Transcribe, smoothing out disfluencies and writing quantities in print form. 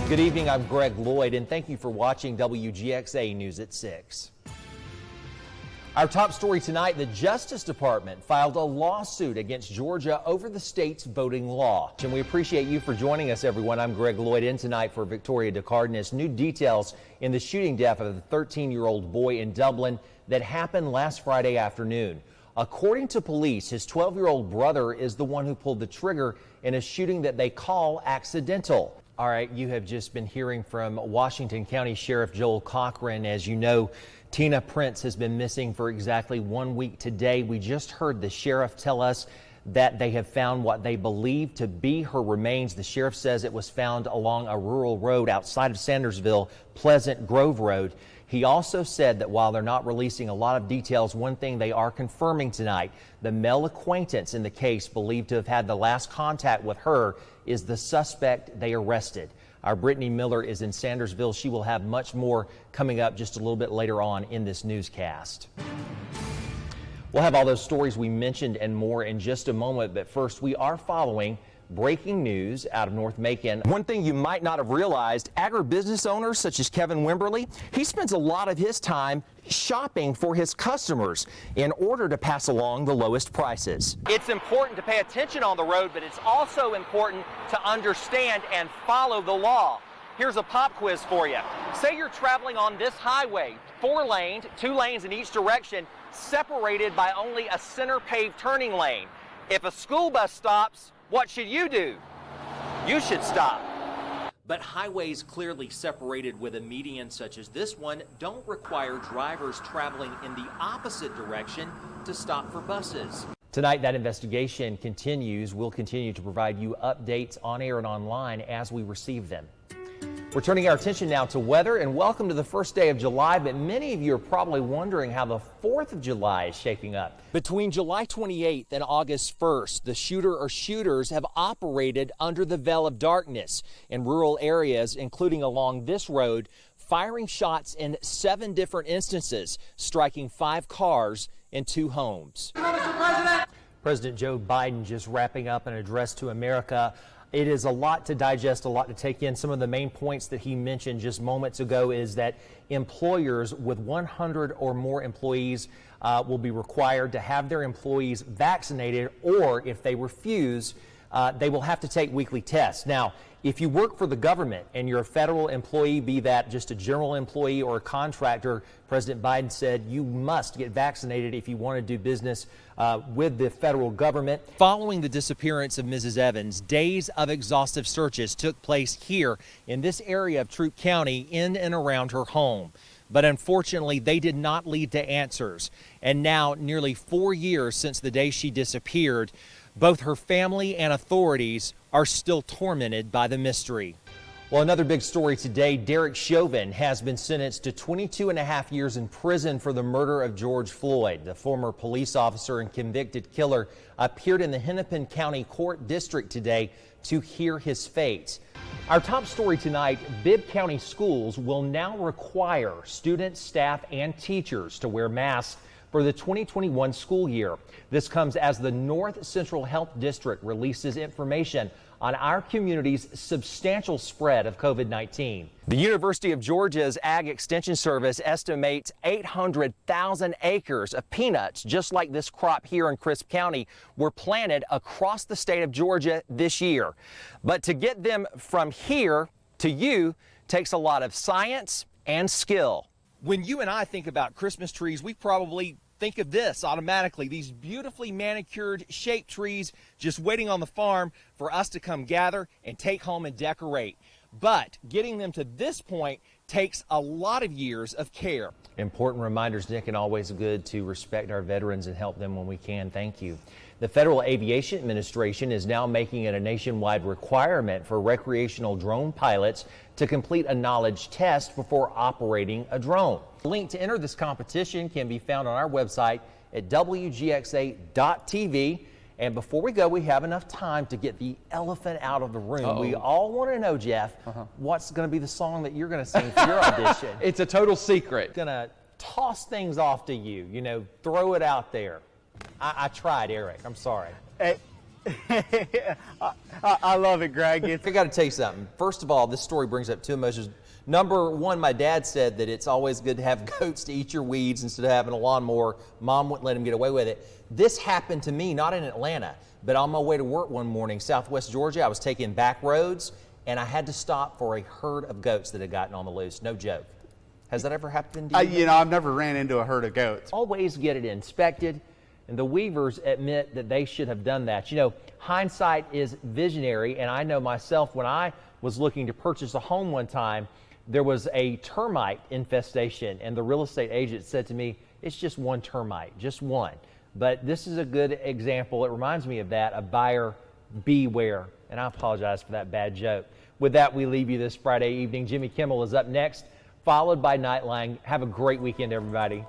Good evening, I'm Greg Loyd, and thank you for watching WGXA News at 6. Our top story tonight, the Justice Department filed a lawsuit against Georgia over the state's voting law. And we appreciate you for joining us, everyone. I'm Greg Loyd, in tonight for Victoria DeCardenas. New details in the shooting death of the 13-year-old boy in Dublin that happened last Friday afternoon. According to police, his 12-year-old brother is the one who pulled the trigger in a shooting that they call accidental. All right, you have just been hearing from Washington County Sheriff Joel Cochran. As you know, Tina Prince has been missing for exactly 1 week today. We just heard the sheriff tell us that they have found what they believe to be her remains. The sheriff says it was found along a rural road outside of Sandersville, Pleasant Grove Road. He also said that while they're not releasing a lot of details, one thing they are confirming tonight, the male acquaintance in the case believed to have had the last contact with her is the suspect they arrested. Our Brittany Miller is in Sandersville. She will have much more coming up just a little bit later on in this newscast. We'll have all those stories we mentioned and more in just a moment, but first we are following breaking news out of North Macon. One thing you might not have realized, agribusiness owners such as Kevin Wimberly, he spends a lot of his time shopping for his customers in order to pass along the lowest prices. It's important to pay attention on the road, but it's also important to understand and follow the law. Here's a pop quiz for you. Say you're traveling on this highway, 4-laned, 2 lanes in each direction, separated by only a center paved turning lane. If a school bus stops, what should you do? You should stop. But highways clearly separated with a median such as this one don't require drivers traveling in the opposite direction to stop for buses. Tonight, that investigation continues. We'll continue to provide you updates on air and online as we receive them. We're turning our attention now to weather, and welcome to the first day of July, but many of you are probably wondering how the 4th of July is shaping up. Between July 28th and August 1st, the shooter or shooters have operated under the veil of darkness in rural areas, including along this road, firing shots in 7 different instances, striking 5 cars and 2 homes. President Joe Biden just wrapping up an address to America. It is a lot to digest, a lot to take in. Some of the main points that he mentioned just moments ago is that employers with 100 or more employees will be required to have their employees vaccinated, or if they refuse, they will have to take weekly tests. Now, if you work for the government and you're a federal employee, be that just a general employee or a contractor, President Biden said you must get vaccinated if you want to do business with the federal government. Following the disappearance of Mrs. Evans, days of exhaustive searches took place here in this area of Troup County in and around her home. But unfortunately, they did not lead to answers. And now, nearly 4 years since the day she disappeared, both her family and authorities are still tormented by the mystery. Well, another big story today, Derek Chauvin has been sentenced to 22.5 years in prison for the murder of George Floyd. The former police officer and convicted killer appeared in the Hennepin County Court District today to hear his fate. Our top story tonight, Bibb County schools will now require students, staff, and teachers to wear masks for the 2021 school year. This comes as the North Central Health District releases information on our community's substantial spread of COVID-19. The University of Georgia's Ag Extension Service estimates 800,000 acres of peanuts, just like this crop here in Crisp County, were planted across the state of Georgia this year. But to get them from here to you takes a lot of science and skill. When you and I think about Christmas trees, we probably think of this automatically, these beautifully manicured shaped trees just waiting on the farm for us to come gather and take home and decorate. But getting them to this point takes a lot of years of care. Important reminders, Nick, and always good to respect our veterans and help them when we can. Thank you. The Federal Aviation Administration is now making it a nationwide requirement for recreational drone pilots to complete a knowledge test before operating a drone. The link to enter this competition can be found on our website at WGXA.tv. And before we go, we have enough time to get the elephant out of the room. We all want to know, Jeff, what's going to be the song that you're going to sing for your audition? It's a total secret. Going to toss things off to you, throw it out there. I tried, Eric. I'm sorry. I love it, Greg. I got to tell you something. First of all, this story brings up two emotions. Number one, my dad said that it's always good to have goats to eat your weeds instead of having a lawnmower. Mom wouldn't let him get away with it. This happened to me, not in Atlanta, but on my way to work one morning, Southwest Georgia. I was taking back roads, and I had to stop for a herd of goats that had gotten on the loose. No joke. Has that ever happened to you? I've never ran into a herd of goats. Always get it inspected, and the Weavers admit that they should have done that. You know, hindsight is visionary, and I know myself when I was looking to purchase a home one time, there was a termite infestation, and the real estate agent said to me, it's just one termite, just one. But this is a good example. It reminds me of that, a buyer beware. And I apologize for that bad joke. With that, we leave you this Friday evening. Jimmy Kimmel is up next, followed by Nightline. Have a great weekend, everybody.